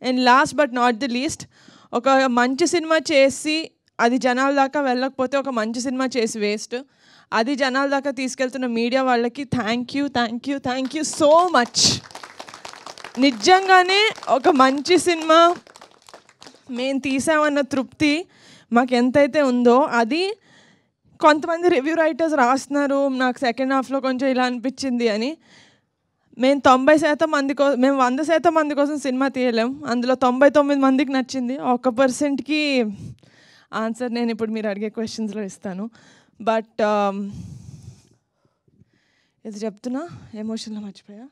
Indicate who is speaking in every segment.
Speaker 1: And last but not the least, ఒక మంచి cinema చేసి అది జనాల దాకా వెళ్ళకపోతే ఒక మంచి సినిమా చేసి వేస్ట్. అది జనాల దాకా తీసుకెళ్తున్న మీడియా వాళ్ళకి థ్యాంక్ యూ సో మచ్. నిజంగానే ఒక మంచి సినిమా మేము తీసామన్న తృప్తి మాకు ఎంతైతే ఉందో, అది కొంతమంది రివ్యూ రైటర్స్ రాస్తున్నారు నాకు సెకండ్ హాఫ్లో కొంచెం ఇలా అనిపించింది అని. మేము 90% మంది మేము 100% మంది కోసం సినిమా తీయలేం. అందులో 99 మందికి నచ్చింది. 1%కి ఆన్సర్ నేను ఇప్పుడు మీరు అడిగే క్వశ్చన్స్లో ఇస్తాను. బట్ ఇది చెప్తున్నా, ఎమోషన్లో మర్చిపోయా.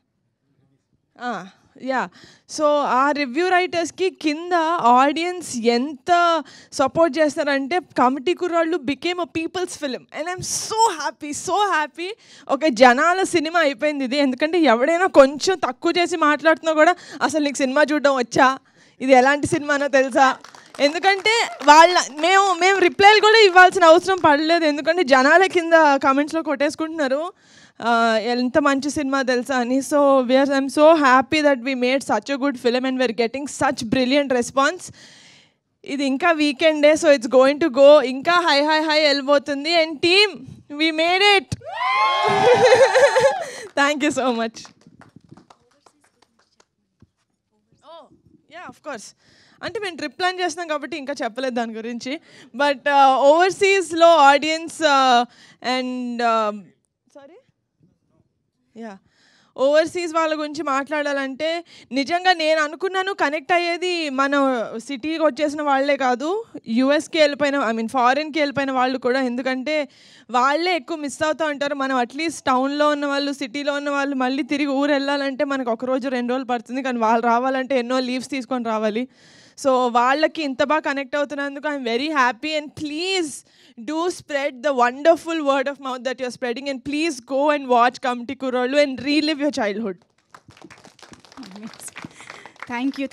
Speaker 1: సో ఆ రివ్యూ రైటర్స్కి కింద ఆడియన్స్ ఎంత సపోర్ట్ చేస్తారంటే, కమిటీ కుర్రాళ్ళు became a peoples film and I'm so happy. ఒక జనాల సినిమా అయిపోయింది ఇది. ఎందుకంటే ఎవడైనా కొంచెం తక్కువ చేసి మాట్లాడుతున్నా కూడా అసలు నీకు సినిమా చూడడం వచ్చా, ఇది ఎలాంటి సినిమానో తెలుసా, ఎందుకంటే మేము రిప్లైలు కూడా ఇవ్వాల్సిన అవసరం పడలేదు. ఎందుకంటే జనాల కింద కామెంట్స్లో కొట్టేసుకుంటున్నారు ఎంత మంచి సినిమా తెలుసా అని. So I'm so happy that we made such a good film and we are getting such brilliant response. ఇది ఇంకా వీకెండే, so it's going to go ఇంకా హై వెళ్ళిపోతుంది. And team, we made it. Thank you so much. Of course, అంటే మేము trip plan చేస్తున్నాం కాబట్టి ఇంకా చెప్పలేదు దాని గురించి. బట్ ఓవర్సీస్లో ఆడియన్స్ అండ్ ఓవర్సీస్ వాళ్ళ గురించి మాట్లాడాలంటే, నిజంగా నేను అనుకున్నాను కనెక్ట్ అయ్యేది మన సిటీకి వచ్చేసిన వాళ్ళే కాదు, యూఎస్కి వెళ్ళిపోయిన ఫారిన్కి వెళ్ళిపోయిన వాళ్ళు కూడా. ఎందుకంటే వాళ్ళే ఎక్కువ మిస్ అవుతూ ఉంటారు. మనం అట్లీస్ట్ టౌన్లో ఉన్న వాళ్ళు, సిటీలో ఉన్న వాళ్ళు మళ్ళీ తిరిగి ఊరు వెళ్ళాలంటే మనకు ఒక రోజు 2 రోజులు పడుతుంది. కానీ వాళ్ళు రావాలంటే ఎన్నో లీవ్స్ తీసుకొని రావాలి. సో వాళ్ళకి ఇంత బాగా కనెక్ట్ అవుతున్నందుకు I'm very happy. And please do spread the wonderful word of mouth that you're spreading, and please go and watch Kamti Kurolu and relive your childhood.
Speaker 2: Thank you.